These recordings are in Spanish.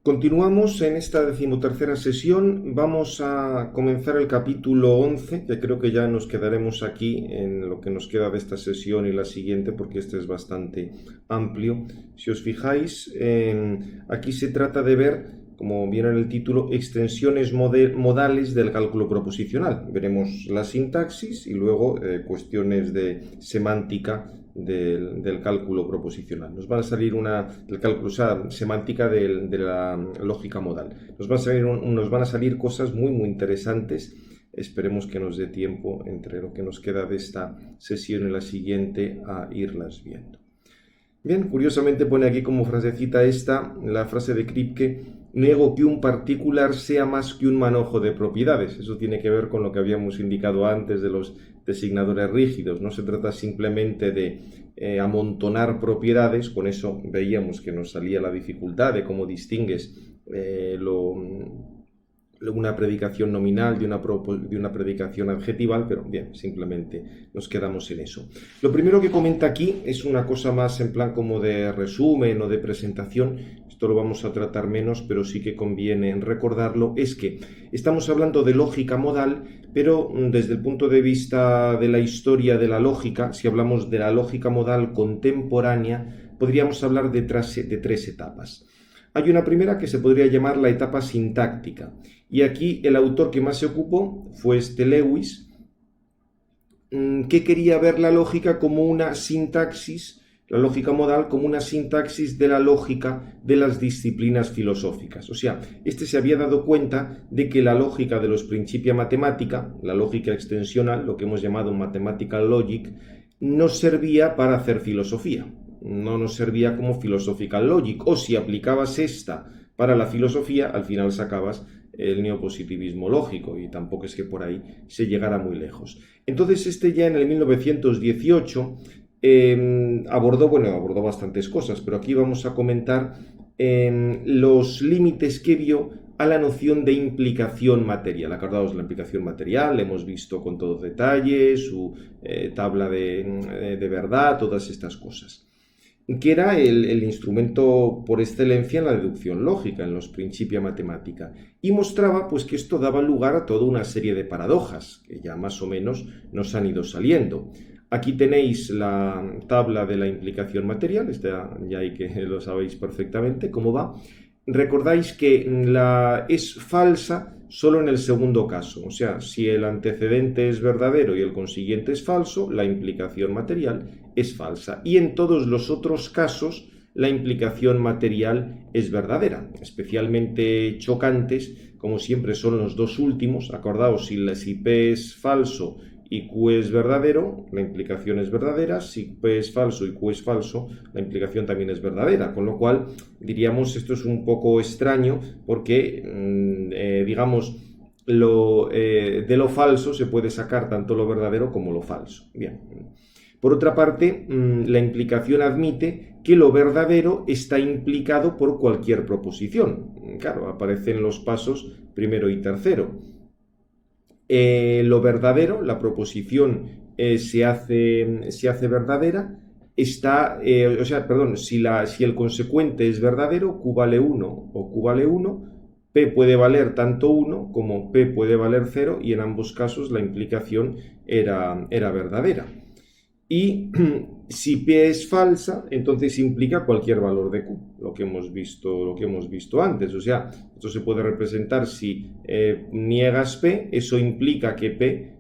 Continuamos en esta decimotercera sesión. Vamos a comenzar el capítulo 11, que creo que ya nos quedaremos aquí en lo que nos queda de esta sesión y la siguiente, porque este es bastante amplio. Si os fijáis, aquí se trata de ver, como viene en el título, extensiones modales del cálculo proposicional. Veremos la sintaxis y luego cuestiones de semántica del cálculo proposicional. Nos van a salir del cálculo, o sea, semántica de la lógica modal. Nos van a salir cosas muy interesantes. Esperemos que nos dé tiempo entre lo que nos queda de esta sesión y la siguiente a irlas viendo. Bien, curiosamente pone aquí como frasecita la frase de Kripke: niego que un particular sea más que un manojo de propiedades. Eso tiene que ver con lo que habíamos indicado antes de los designadores rígidos. No se trata simplemente de amontonar propiedades. Con eso veíamos que nos salía la dificultad de cómo distingues una predicación nominal de una predicación adjetival, pero bien, simplemente nos quedamos en eso. Lo primero que comenta aquí es una cosa más en plan como de resumen o de presentación. Esto lo vamos a tratar menos, pero sí que conviene recordarlo. Es que estamos hablando de lógica modal, pero desde el punto de vista de la historia de la lógica, si hablamos de la lógica modal contemporánea, podríamos hablar de tres etapas. Hay una primera que se podría llamar la etapa sintáctica, y aquí el autor que más se ocupó fue Lewis, que quería ver la lógica como una sintaxis, la lógica modal como una sintaxis de la lógica de las disciplinas filosóficas. O sea, se había dado cuenta de que la lógica de los Principia Mathematica, la lógica extensional, lo que hemos llamado Mathematical Logic, no servía para hacer filosofía. No nos servía como philosophical logic, o si aplicabas esta para la filosofía, al final sacabas el neopositivismo lógico, y tampoco es que por ahí se llegara muy lejos. Entonces ya en el 1918 abordó bastantes cosas, pero aquí vamos a comentar los límites que vio a la noción de implicación material. Acordaos, la implicación material, hemos visto con todos detalles, su tabla de verdad, todas estas cosas, que era el instrumento por excelencia en la deducción lógica, en los Principia Mathematica, y mostraba pues que esto daba lugar a toda una serie de paradojas, que ya más o menos nos han ido saliendo. Aquí tenéis la tabla de la implicación material, ya hay que lo sabéis perfectamente cómo va. Recordáis que es falsa solo en el segundo caso, o sea, si el antecedente es verdadero y el consiguiente es falso, la implicación material es falsa. Y en todos los otros casos, la implicación material es verdadera. Especialmente chocantes, como siempre, son los dos últimos. Acordaos, si P es falso y Q es verdadero, la implicación es verdadera. Si P es falso y Q es falso, la implicación también es verdadera. Con lo cual, diríamos, esto es un poco extraño porque, digamos, de lo falso se puede sacar tanto lo verdadero como lo falso. Bien. Por otra parte, la implicación admite que lo verdadero está implicado por cualquier proposición. Claro, aparecen los pasos primero y tercero. Lo verdadero, la proposición se hace verdadera, si el consecuente es verdadero, Q vale 1 o Q vale 1, P puede valer tanto 1 como P puede valer 0, y en ambos casos la implicación era verdadera. Y si P es falsa, entonces implica cualquier valor de Q, lo que hemos visto antes. O sea, esto se puede representar si niegas P, eso implica que P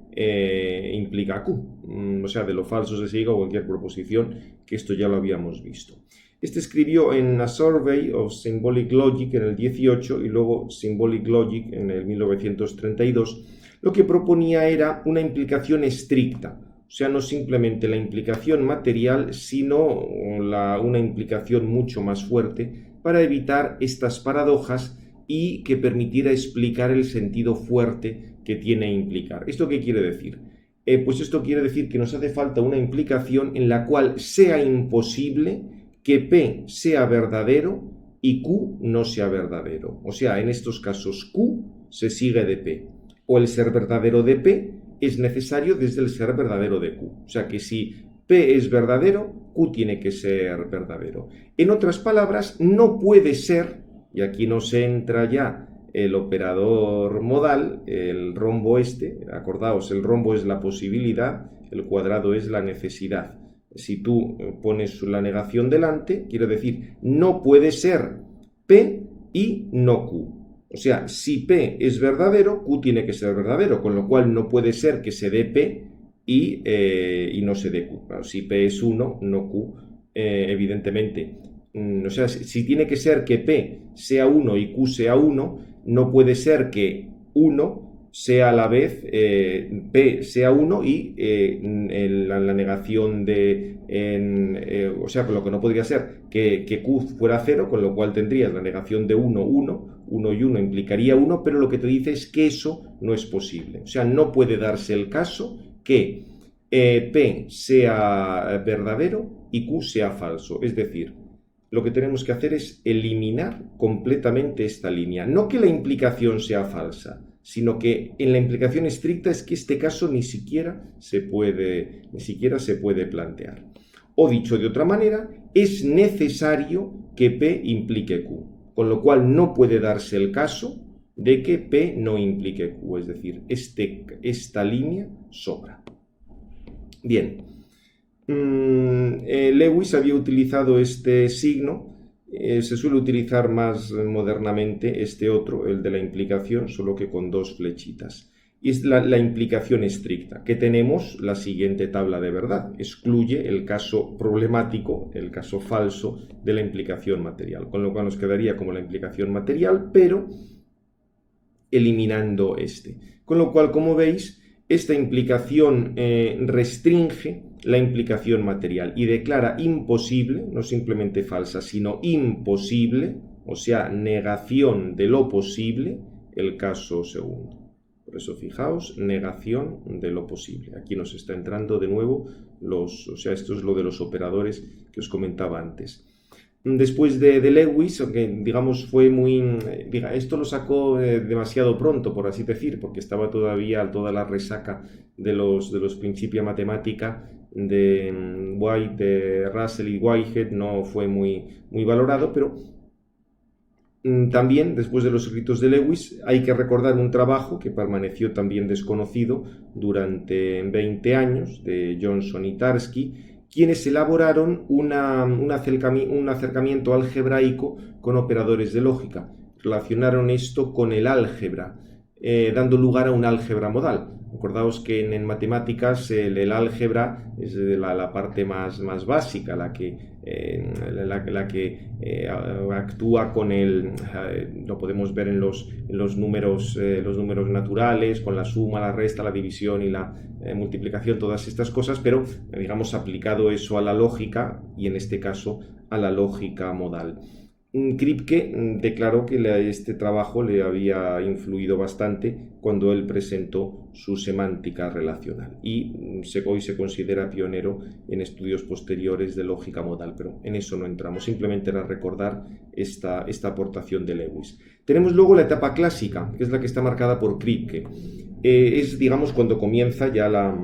implica Q. O sea, de lo falso se sigue cualquier proposición, que esto ya lo habíamos visto. Escribió en A Survey of Symbolic Logic en el 18 y luego Symbolic Logic en el 1932. Lo que proponía era una implicación estricta. O sea, no simplemente la implicación material, sino una implicación mucho más fuerte para evitar estas paradojas y que permitiera explicar el sentido fuerte que tiene implicar. ¿Esto qué quiere decir? Pues esto quiere decir que nos hace falta una implicación en la cual sea imposible que P sea verdadero y Q no sea verdadero. O sea, en estos casos Q se sigue de P, o el ser verdadero de P es necesario desde el ser verdadero de Q. O sea que si P es verdadero, Q tiene que ser verdadero. En otras palabras, no puede ser y aquí nos entra ya el operador modal, el rombo este. Acordaos, el rombo es la posibilidad, el cuadrado es la necesidad. Si tú pones la negación delante, quiere decir, no puede ser P y no Q. O sea, si P es verdadero, Q tiene que ser verdadero, con lo cual no puede ser que se dé P y no se dé Q. Claro, si P es 1, no Q, evidentemente. O sea, si tiene que ser que P sea 1 y Q sea 1, no puede ser que 1 sea a la vez P sea 1 y la negación de... o sea, con lo que no podría ser que Q fuera 0, con lo cual tendrías la negación de 1, 1, 1 y 1 implicaría 1, pero lo que te dice es que eso no es posible. O sea, no puede darse el caso que P sea verdadero y Q sea falso. Es decir, lo que tenemos que hacer es eliminar completamente esta línea. No que la implicación sea falsa, sino que en la implicación estricta es que este caso ni siquiera se puede plantear. O dicho de otra manera, es necesario que P implique Q, con lo cual no puede darse el caso de que P no implique Q, es decir, esta línea sobra. Bien. Lewis había utilizado este signo, se suele utilizar más modernamente este otro, el de la implicación, solo que con dos flechitas. Y es la implicación estricta, que tenemos la siguiente tabla de verdad. Excluye el caso problemático, el caso falso de la implicación material, con lo cual nos quedaría como la implicación material, pero eliminando este. Con lo cual, como veis, esta implicación restringe la implicación material y declara imposible, no simplemente falsa, sino imposible, o sea, negación de lo posible, el caso segundo. Por eso, fijaos, negación de lo posible. Aquí nos está entrando de nuevo o sea, esto es lo de los operadores que os comentaba antes. Después de Lewis, aunque digamos fue muy... esto lo sacó demasiado pronto, por así decir, porque estaba todavía toda la resaca de los Principia Mathematica de White, de Russell y Whitehead, no fue muy valorado, pero también después de los escritos de Lewis hay que recordar un trabajo que permaneció también desconocido durante 20 años de Johnson y Tarski, quienes elaboraron un acercamiento algebraico con operadores de lógica. Relacionaron esto con el álgebra, dando lugar a un álgebra modal. Acordaos que en matemáticas el álgebra es la parte más básica, la que actúa con lo podemos ver en los números naturales, con la suma, la resta, la división y la multiplicación, todas estas cosas, pero digamos aplicado eso a la lógica y en este caso a la lógica modal. Kripke declaró que este trabajo le había influido bastante cuando él presentó su semántica relacional y hoy se considera pionero en estudios posteriores de lógica modal, pero en eso no entramos, simplemente era recordar esta aportación de Lewis. Tenemos luego la etapa clásica, que es la que está marcada por Kripke. Es, digamos, cuando comienza ya la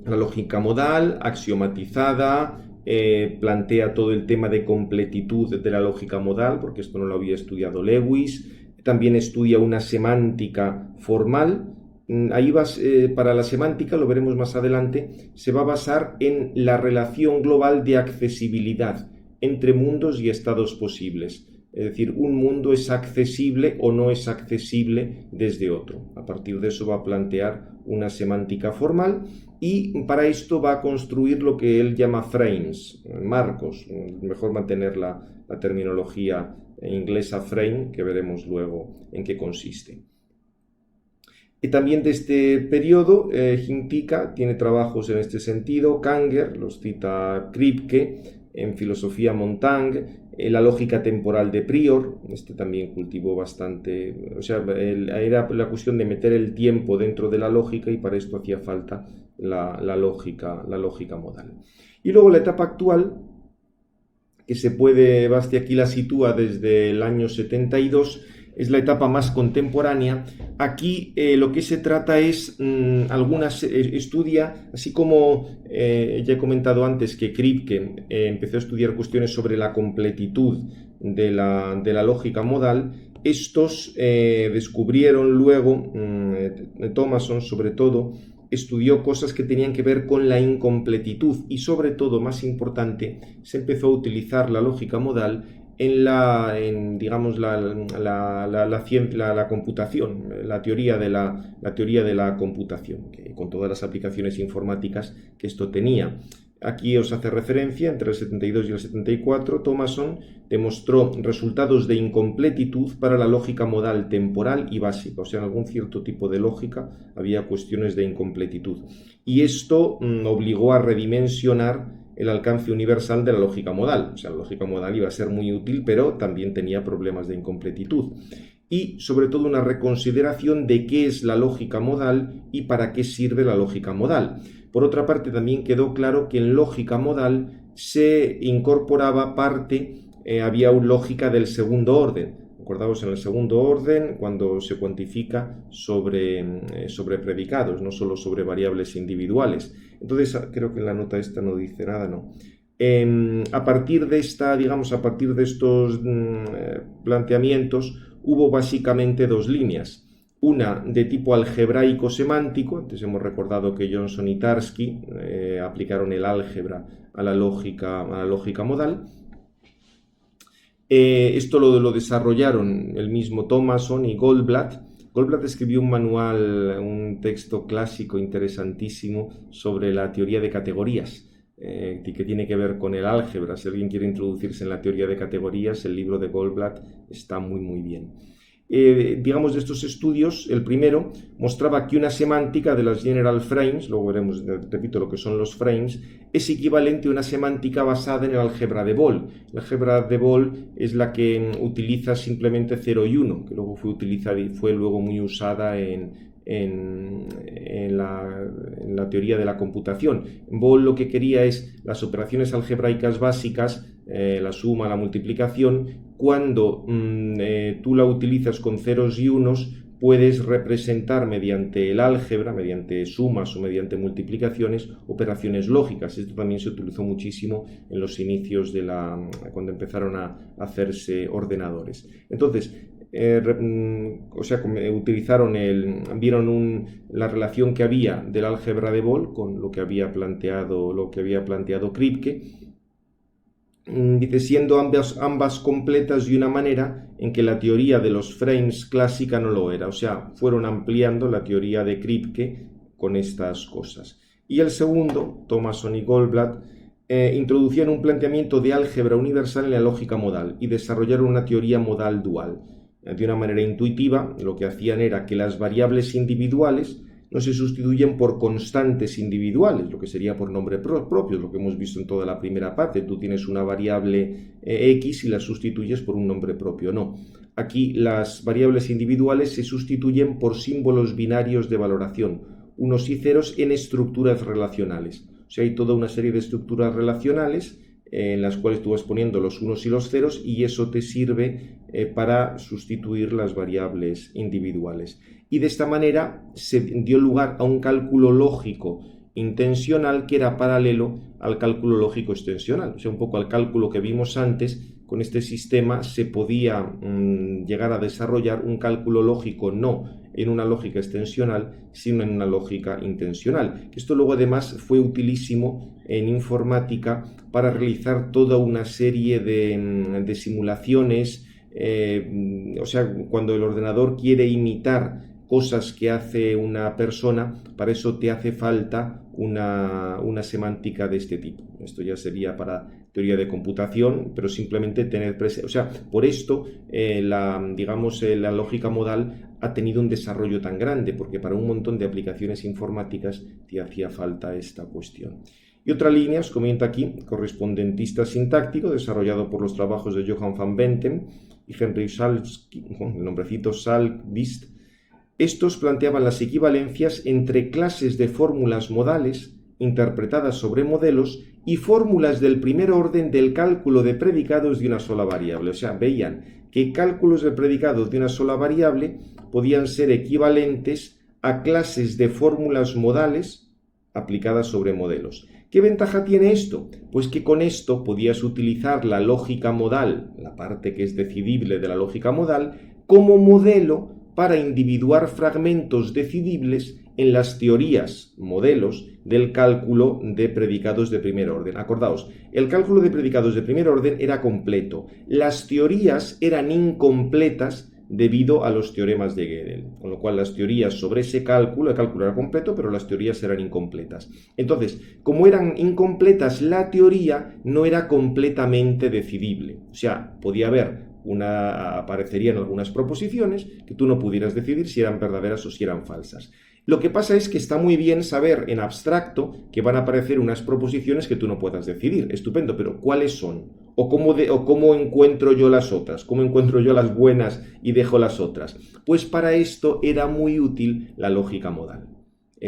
lógica modal, axiomatizada, plantea todo el tema de completitud de la lógica modal, porque esto no lo había estudiado Lewis. También estudia una semántica formal. Ahí para la semántica, lo veremos más adelante, se va a basar en la relación global de accesibilidad entre mundos y estados posibles. Es decir, un mundo es accesible o no es accesible desde otro. A partir de eso va a plantear una semántica formal y para esto va a construir lo que él llama frames, marcos. Mejor mantener la terminología inglesa frame, que veremos luego en qué consiste. Y también de este periodo, Hintika tiene trabajos en este sentido, Kanger los cita Kripke, en filosofía Montaigne, la lógica temporal de Prior, este también cultivó bastante, o sea, era la cuestión de meter el tiempo dentro de la lógica y para esto hacía falta la lógica modal. Y luego la etapa actual, que Basti aquí la sitúa desde el año 72, es la etapa más contemporánea. Aquí lo que se trata es, estudia, así como ya he comentado antes que Kripke empezó a estudiar cuestiones sobre la completitud de la lógica modal. Estos descubrieron luego, Thomason sobre todo, estudió cosas que tenían que ver con la incompletitud y sobre todo, más importante, se empezó a utilizar la lógica modal en digamos, la computación, la teoría de la computación, con todas las aplicaciones informáticas que esto tenía. Aquí os hace referencia, entre el 72 y el 74, Thomason demostró resultados de incompletitud para la lógica modal temporal y básica, o sea, en algún cierto tipo de lógica había cuestiones de incompletitud. Y esto obligó a redimensionar el alcance universal de la lógica modal. O sea, la lógica modal iba a ser muy útil, pero también tenía problemas de incompletitud. Y sobre todo una reconsideración de qué es la lógica modal y para qué sirve la lógica modal. Por otra parte, también quedó claro que en lógica modal se incorporaba había una lógica del segundo orden. Acordaos, en el segundo orden, cuando se cuantifica sobre predicados, no solo sobre variables individuales. Entonces, creo que en la nota esta no dice nada, ¿no? A partir de estos planteamientos, hubo básicamente dos líneas. Una de tipo algebraico semántico, antes hemos recordado que Johnson y Tarski aplicaron el álgebra a la lógica modal. Esto lo desarrollaron el mismo Thomason y Goldblatt. Goldblatt escribió un manual, un texto clásico interesantísimo sobre la teoría de categorías, que tiene que ver con el álgebra. Si alguien quiere introducirse en la teoría de categorías, el libro de Goldblatt está muy muy bien. Digamos, de estos estudios, el primero mostraba que una semántica de las general frames, luego veremos, repito, lo que son los frames, es equivalente a una semántica basada en el álgebra de Boole. La álgebra de Boole es la que utiliza simplemente 0 y 1, que luego fue utilizada y fue luego muy usada en la teoría de la computación. Boole lo que quería es las operaciones algebraicas básicas, la suma, la multiplicación. Cuando tú la utilizas con ceros y unos, puedes representar mediante el álgebra, mediante sumas o mediante multiplicaciones, operaciones lógicas. Esto también se utilizó muchísimo en los inicios cuando empezaron a hacerse ordenadores. Entonces, vieron la relación que había del álgebra de Boole con lo que había planteado Kripke. Dice, siendo ambas completas de una manera en que la teoría de los frames clásica no lo era. O sea, fueron ampliando la teoría de Kripke con estas cosas. Y el segundo, Thomason y Goldblatt, introducían un planteamiento de álgebra universal en la lógica modal y desarrollaron una teoría modal dual. De una manera intuitiva, lo que hacían era que las variables individuales no se sustituyen por constantes individuales, lo que sería por nombre propio, lo que hemos visto en toda la primera parte. Tú tienes una variable X y la sustituyes por un nombre propio. No. Aquí las variables individuales se sustituyen por símbolos binarios de valoración, unos y ceros en estructuras relacionales. O sea, hay toda una serie de estructuras relacionales en las cuales tú vas poniendo los unos y los ceros y eso te sirve para sustituir las variables individuales. Y de esta manera se dio lugar a un cálculo lógico intensional que era paralelo al cálculo lógico extensional. O sea, un poco al cálculo que vimos antes. Con este sistema se podía llegar a desarrollar un cálculo lógico no en una lógica extensional, sino en una lógica intensional. Esto luego además fue utilísimo en informática para realizar toda una serie de simulaciones. O sea, cuando el ordenador quiere imitar cosas que hace una persona, para eso te hace falta una semántica de este tipo. Esto ya sería para teoría de computación, pero simplemente tener presente. O sea, por esto la lógica modal ha tenido un desarrollo tan grande, porque para un montón de aplicaciones informáticas te hacía falta esta cuestión. Y otra línea, os comento aquí, correspondentista sintáctico, desarrollado por los trabajos de Johann van Bentem y Henry Salzky, el nombrecito Salzquist. Estos planteaban las equivalencias entre clases de fórmulas modales interpretadas sobre modelos y fórmulas del primer orden del cálculo de predicados de una sola variable. O sea, veían que cálculos de predicados de una sola variable podían ser equivalentes a clases de fórmulas modales aplicadas sobre modelos. ¿Qué ventaja tiene esto? Pues que con esto podías utilizar la lógica modal, la parte que es decidible de la lógica modal, como modelo para individuar fragmentos decidibles en las teorías, modelos, del cálculo de predicados de primer orden. Acordaos, el cálculo de predicados de primer orden era completo. Las teorías eran incompletas debido a los teoremas de Gödel, con lo cual las teorías sobre ese cálculo, el cálculo era completo, pero las teorías eran incompletas. Entonces, como eran incompletas, la teoría no era completamente decidible. O sea, podía haber aparecerían algunas proposiciones que tú no pudieras decidir si eran verdaderas o si eran falsas. Lo que pasa es que está muy bien saber en abstracto que van a aparecer unas proposiciones que tú no puedas decidir. Estupendo, pero ¿cuáles son? ¿O cómo encuentro yo las otras? ¿Cómo encuentro yo las buenas y dejo las otras? Pues para esto era muy útil la lógica modal,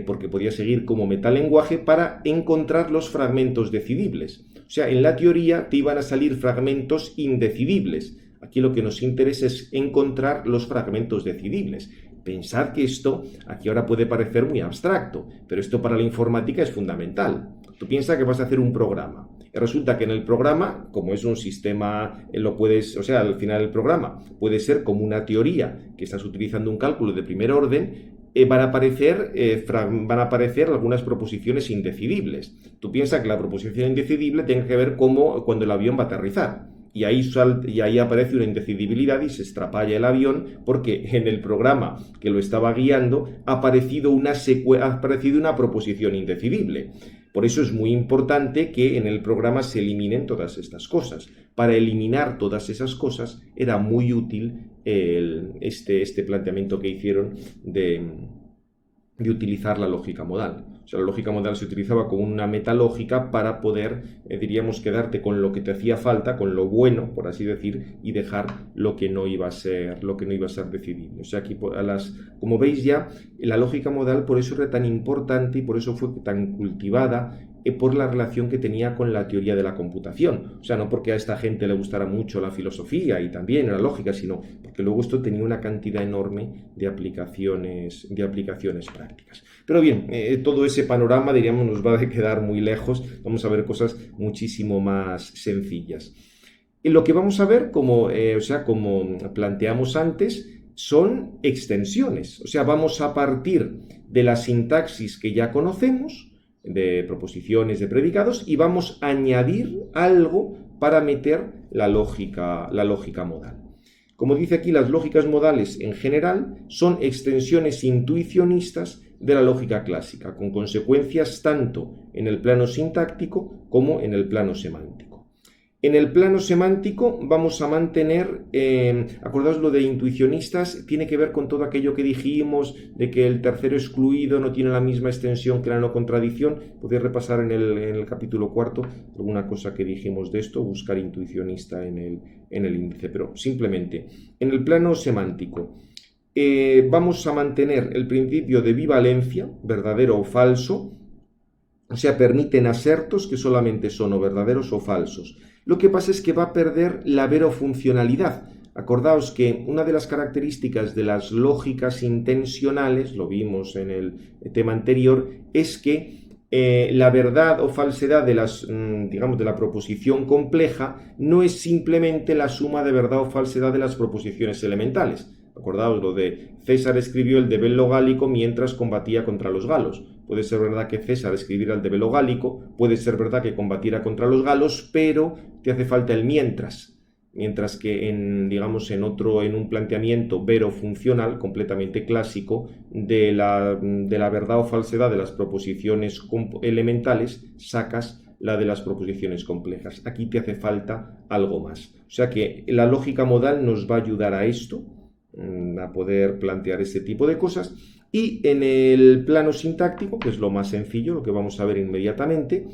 porque podía seguir como metalenguaje para encontrar los fragmentos decidibles. O sea, en la teoría te iban a salir fragmentos indecidibles. Aquí lo que nos interesa es encontrar los fragmentos decidibles. Pensad que esto aquí ahora puede parecer muy abstracto, pero esto para la informática es fundamental. Tú piensas que vas a hacer un programa. Y resulta que en el programa, como es un sistema, al final del programa puede ser como una teoría que estás utilizando un cálculo de primer orden, van a aparecer algunas proposiciones indecidibles. Tú piensas que la proposición indecidible tiene que ver cuando el avión va a aterrizar. Y ahí aparece una indecidibilidad y se extrapalla el avión porque en el programa que lo estaba guiando ha aparecido una proposición indecidible. Por eso es muy importante que en el programa se eliminen todas estas cosas. Para eliminar todas esas cosas era muy útil este planteamiento que hicieron de utilizar la lógica modal. O sea, la lógica modal se utilizaba como una metalógica para poder, quedarte con lo que te hacía falta, con lo bueno, por así decir, y dejar lo que no iba a ser decidible. O sea, aquí, como veis ya, la lógica modal por eso era tan importante y por eso fue tan cultivada por la relación que tenía con la teoría de la computación. O sea, no porque a esta gente le gustara mucho la filosofía y también la lógica, sino porque luego esto tenía una cantidad enorme de aplicaciones prácticas. Pero bien, todo ese panorama, diríamos, nos va a quedar muy lejos. Vamos a ver cosas muchísimo más sencillas. Y lo que vamos a ver, como planteamos antes, son extensiones. O sea, vamos a partir de la sintaxis que ya conocemos, de proposiciones, de predicados, y vamos a añadir algo para meter la lógica modal. Como dice aquí, las lógicas modales en general son extensiones intuicionistas de la lógica clásica, con consecuencias tanto en el plano sintáctico como en el plano semántico. En el plano semántico vamos a mantener, acordaos lo de intuicionistas, tiene que ver con todo aquello que dijimos, de que el tercero excluido no tiene la misma extensión que la no contradicción. Podéis repasar en el capítulo 4 alguna cosa que dijimos de esto, buscar intuicionista en el índice, pero simplemente en el plano semántico vamos a mantener el principio de bivalencia, verdadero o falso, o sea, permiten asertos que solamente son o verdaderos o falsos. Lo que pasa es que va a perder la verofuncionalidad. Acordaos que una de las características de las lógicas intensionales, lo vimos en el tema anterior, es que la verdad o falsedad de la proposición compleja no es simplemente la suma de verdad o falsedad de las proposiciones elementales. Acordaos lo de César escribió el Debello Gálico mientras combatía contra los galos. Puede ser verdad que César escribiera el Debello Gálico, puede ser verdad que combatiera contra los galos, pero te hace falta el mientras. Mientras que en un planteamiento verofuncional completamente clásico de la verdad o falsedad de las proposiciones elementales, sacas la de las proposiciones complejas. Aquí te hace falta algo más. O sea que la lógica modal nos va a ayudar a esto, a poder plantear este tipo de cosas. Y en el plano sintáctico, que es lo más sencillo, lo que vamos a ver inmediatamente,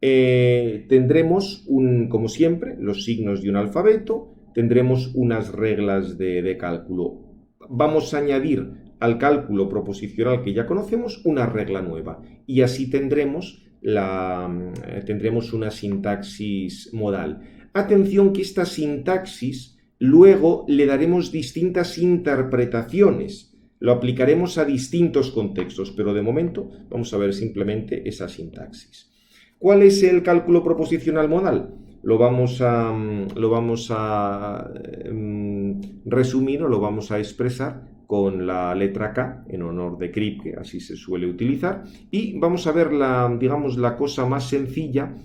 tendremos, como siempre, los signos de un alfabeto, tendremos unas reglas de cálculo. Vamos a añadir al cálculo proposicional que ya conocemos una regla nueva y así tendremos tendremos una sintaxis modal. Atención que esta sintaxis luego le daremos distintas interpretaciones. Lo aplicaremos a distintos contextos, pero de momento vamos a ver simplemente esa sintaxis. ¿Cuál es el cálculo proposicional modal? Lo vamos a resumir o lo vamos a expresar con la letra K, en honor de Kripke, así se suele utilizar, y vamos a ver la cosa más sencilla.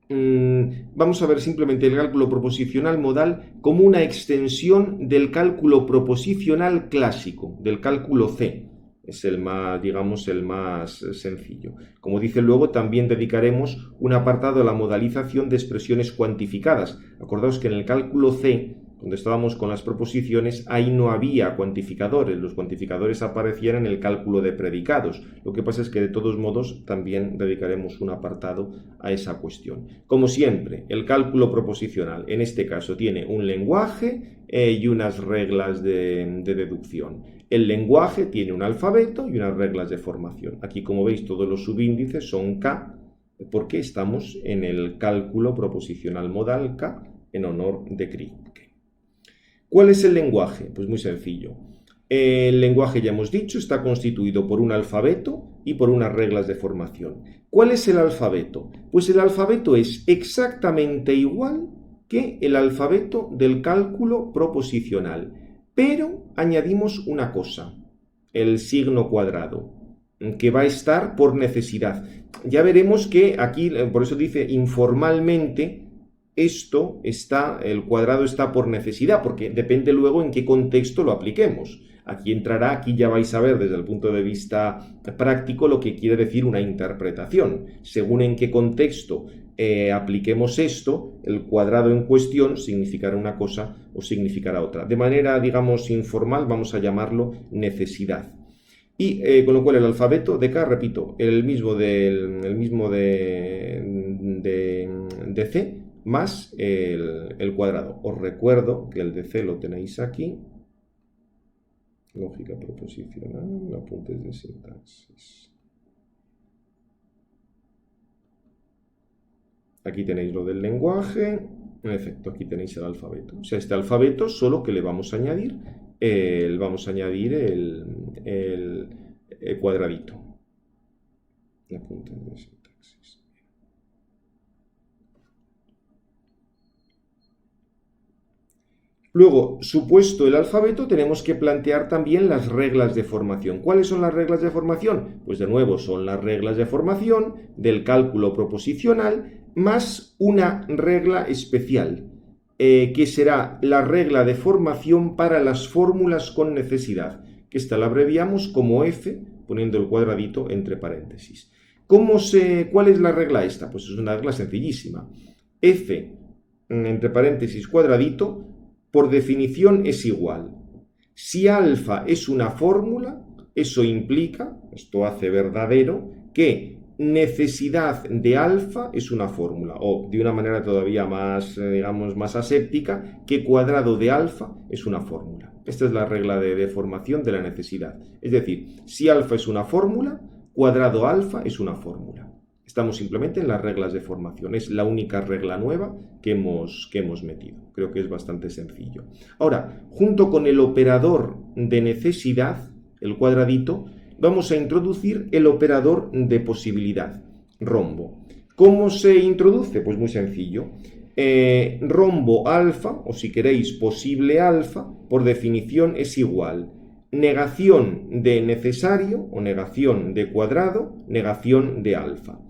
Vamos a ver simplemente el cálculo proposicional modal como una extensión del cálculo proposicional clásico, del cálculo C. Es el más, digamos, el más sencillo. Como dice luego, también dedicaremos un apartado a la modalización de expresiones cuantificadas. Acordaos que en el cálculo C, donde estábamos con las proposiciones, ahí no había cuantificadores. Los cuantificadores aparecían en el cálculo de predicados. Lo que pasa es que de todos modos también dedicaremos un apartado a esa cuestión. Como siempre, el cálculo proposicional en este caso tiene un lenguaje y unas reglas de deducción. El lenguaje tiene un alfabeto y unas reglas de formación. Aquí, como veis, todos los subíndices son K, porque estamos en el cálculo proposicional modal K en honor de Kripke. ¿Cuál es el lenguaje? Pues muy sencillo. El lenguaje, ya hemos dicho, está constituido por un alfabeto y por unas reglas de formación. ¿Cuál es el alfabeto? Pues el alfabeto es exactamente igual que el alfabeto del cálculo proposicional, pero añadimos una cosa, el signo cuadrado, que va a estar por necesidad. Ya veremos que aquí, por eso dice informalmente, el cuadrado está por necesidad, porque depende luego en qué contexto lo apliquemos. Aquí ya vais a ver desde el punto de vista práctico lo que quiere decir una interpretación. Según en qué contexto apliquemos esto, el cuadrado en cuestión significará una cosa o significará otra. De manera, digamos, informal vamos a llamarlo necesidad. Y con lo cual el alfabeto de K, repito, el mismo de C, más el cuadrado. Os recuerdo que el de C lo tenéis aquí. Lógica proposicional, apuntes de sintaxis. Aquí tenéis lo del lenguaje. En efecto, aquí tenéis el alfabeto. O sea, este alfabeto solo que le vamos a añadir el cuadradito. Apuntes de sintaxis. Luego, supuesto el alfabeto, tenemos que plantear también las reglas de formación. ¿Cuáles son las reglas de formación? Pues de nuevo son las reglas de formación del cálculo proposicional más una regla especial, que será la regla de formación para las fórmulas con necesidad, que esta la abreviamos como F, poniendo el cuadradito entre paréntesis. ¿Cuál es la regla esta? Pues es una regla sencillísima. F, entre paréntesis, cuadradito, por definición es igual. Si alfa es una fórmula, eso implica, esto hace verdadero, que necesidad de alfa es una fórmula, o de una manera todavía más, digamos, más aséptica, que cuadrado de alfa es una fórmula. Esta es la regla de formación de la necesidad. Es decir, si alfa es una fórmula, cuadrado alfa es una fórmula. Estamos simplemente en las reglas de formación. Es la única regla nueva que hemos metido. Creo que es bastante sencillo. Ahora, junto con el operador de necesidad, el cuadradito, vamos a introducir el operador de posibilidad, rombo. ¿Cómo se introduce? Pues muy sencillo. Rombo alfa, o si queréis posible alfa, por definición es igual. Negación de necesario o negación de cuadrado, negación de alfa.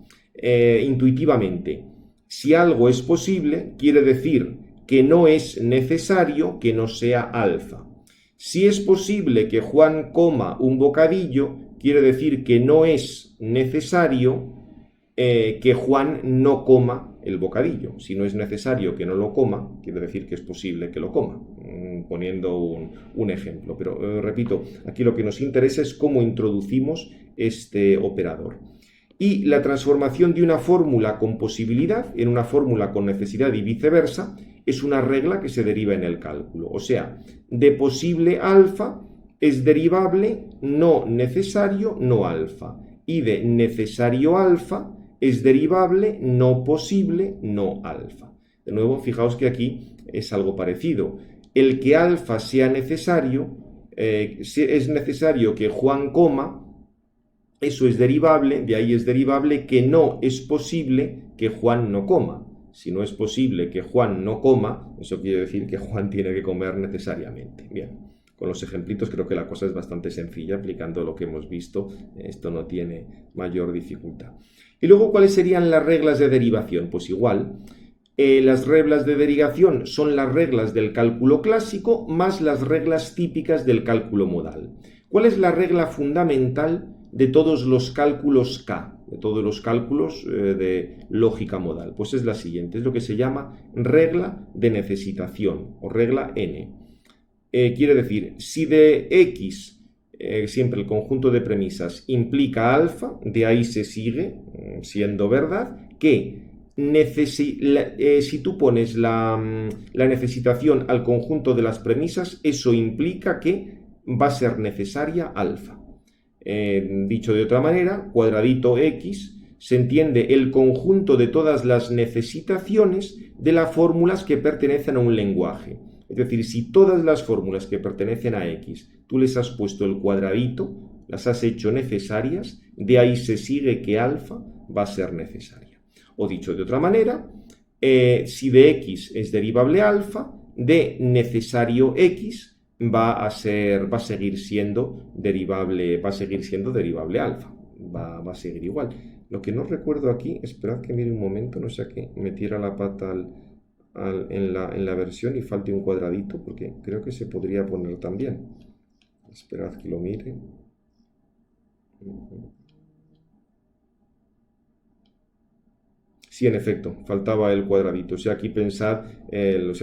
Intuitivamente, si algo es posible, quiere decir que no es necesario que no sea alfa. Si es posible que Juan coma un bocadillo, quiere decir que no es necesario que Juan no coma el bocadillo. Si no es necesario que no lo coma, quiere decir que es posible que lo coma, poniendo un ejemplo. Pero repito, aquí lo que nos interesa es cómo introducimos este operador. Y la transformación de una fórmula con posibilidad en una fórmula con necesidad y viceversa es una regla que se deriva en el cálculo. O sea, de posible alfa es derivable no necesario no alfa. y de necesario alfa es derivable no posible no alfa. De nuevo, fijaos que aquí es algo parecido. El que alfa sea necesario, es necesario que Juan coma, eso es derivable, de ahí es derivable que no es posible que Juan no coma. Si no es posible que Juan no coma, eso quiere decir que Juan tiene que comer necesariamente. Bien, con los ejemplitos creo que la cosa es bastante sencilla, aplicando lo que hemos visto, esto no tiene mayor dificultad. Y luego, ¿cuáles serían las reglas de derivación? Pues igual, las reglas de derivación son las reglas del cálculo clásico más las reglas típicas del cálculo modal. ¿Cuál es la regla fundamental de todos los cálculos K, de todos los cálculos de lógica modal? Pues es la siguiente, es lo que se llama regla de necesitación o regla N. Quiere decir, si de X, siempre el conjunto de premisas, implica alfa, de ahí se sigue, siendo verdad, que si tú pones la necesitación al conjunto de las premisas, eso implica que va a ser necesaria alfa. Dicho de otra manera, cuadradito X se entiende el conjunto de todas las necesitaciones de las fórmulas que pertenecen a un lenguaje. Es decir, si todas las fórmulas que pertenecen a X tú les has puesto el cuadradito, las has hecho necesarias, de ahí se sigue que alfa va a ser necesaria. O dicho de otra manera, si de X es derivable alfa, de necesario X va a seguir siendo derivable alfa, va a seguir igual. Lo que no recuerdo aquí, esperad que mire un momento, no sea que me tira la pata en la versión y falte un cuadradito, porque creo que se podría poner también. Esperad que lo mire. Sí, en efecto, faltaba el cuadradito. O sea, aquí pensad,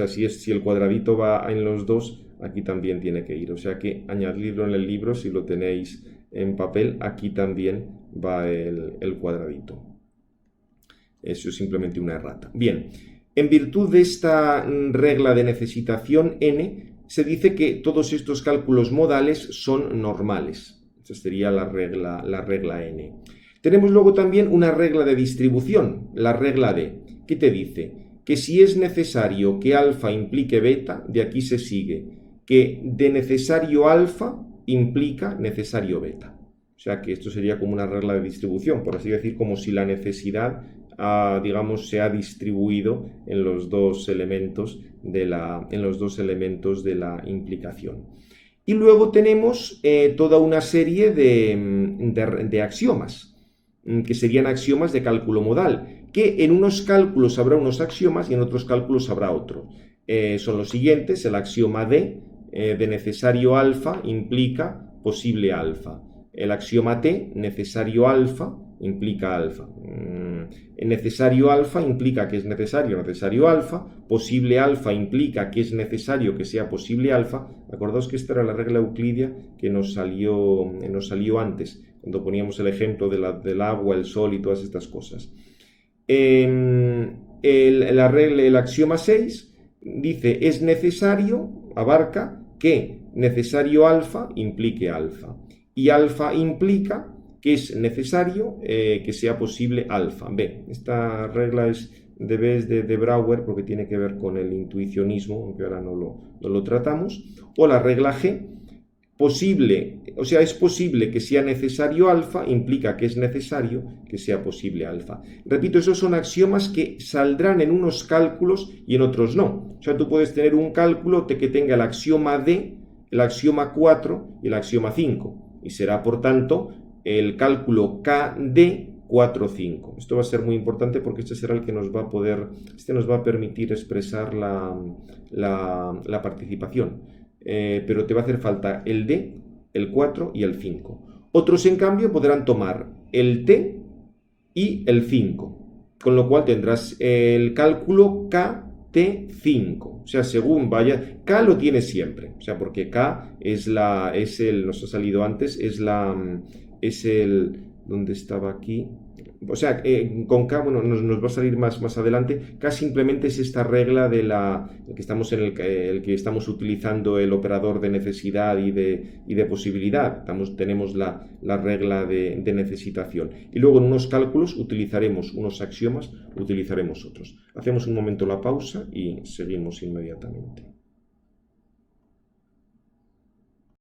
si el cuadradito va en los dos, aquí también tiene que ir. O sea que añadirlo en el libro, si lo tenéis en papel, aquí también va el cuadradito. Eso es simplemente una errata. Bien, en virtud de esta regla de necesitación N, se dice que todos estos cálculos modales son normales. Esta sería la regla N. Tenemos luego también una regla de distribución, la regla D, que te dice que si es necesario que alfa implique beta, de aquí se sigue que de necesario alfa implica necesario beta. O sea que esto sería como una regla de distribución, por así decir, como si la necesidad, se ha distribuido en los dos elementos de la implicación. Y luego tenemos toda una serie de axiomas, que serían axiomas de cálculo modal, que en unos cálculos habrá unos axiomas y en otros cálculos habrá otros. Son los siguientes: el axioma D, de necesario alfa implica posible alfa. El axioma T, necesario alfa, implica alfa. Necesario alfa implica que es necesario alfa. Posible alfa implica que es necesario que sea posible alfa. Acordaos que esta era la regla euclidia que nos salió antes, cuando poníamos el ejemplo del agua, el sol y todas estas cosas. El axioma 6 dice, es necesario, abarca que necesario alfa implique alfa. Y alfa implica que es necesario que sea posible alfa. Bien, esta regla es de Brouwer porque tiene que ver con el intuicionismo, aunque ahora no lo tratamos. O la regla G, es posible que sea necesario alfa, implica que es necesario que sea posible alfa. Repito, esos son axiomas que saldrán en unos cálculos y en otros no. O sea, tú puedes tener un cálculo que tenga el axioma D, el axioma 4 y el axioma 5. Y será, por tanto, el cálculo KD 4, 5. Esto va a ser muy importante porque este será el que nos va a permitir expresar la participación. Pero te va a hacer falta el D, el 4 y el 5. Otros, en cambio, podrán tomar el T y el 5, con lo cual tendrás el cálculo KT5. O sea, según vaya, K lo tiene siempre, o sea, porque K nos ha salido antes, ¿dónde estaba aquí? O sea, con K, bueno, nos va a salir más adelante. K simplemente es esta regla de el que estamos el que estamos utilizando el operador de necesidad y de posibilidad. Tenemos la regla de necesitación. Y luego en unos cálculos utilizaremos unos axiomas, utilizaremos otros. Hacemos un momento la pausa y seguimos inmediatamente.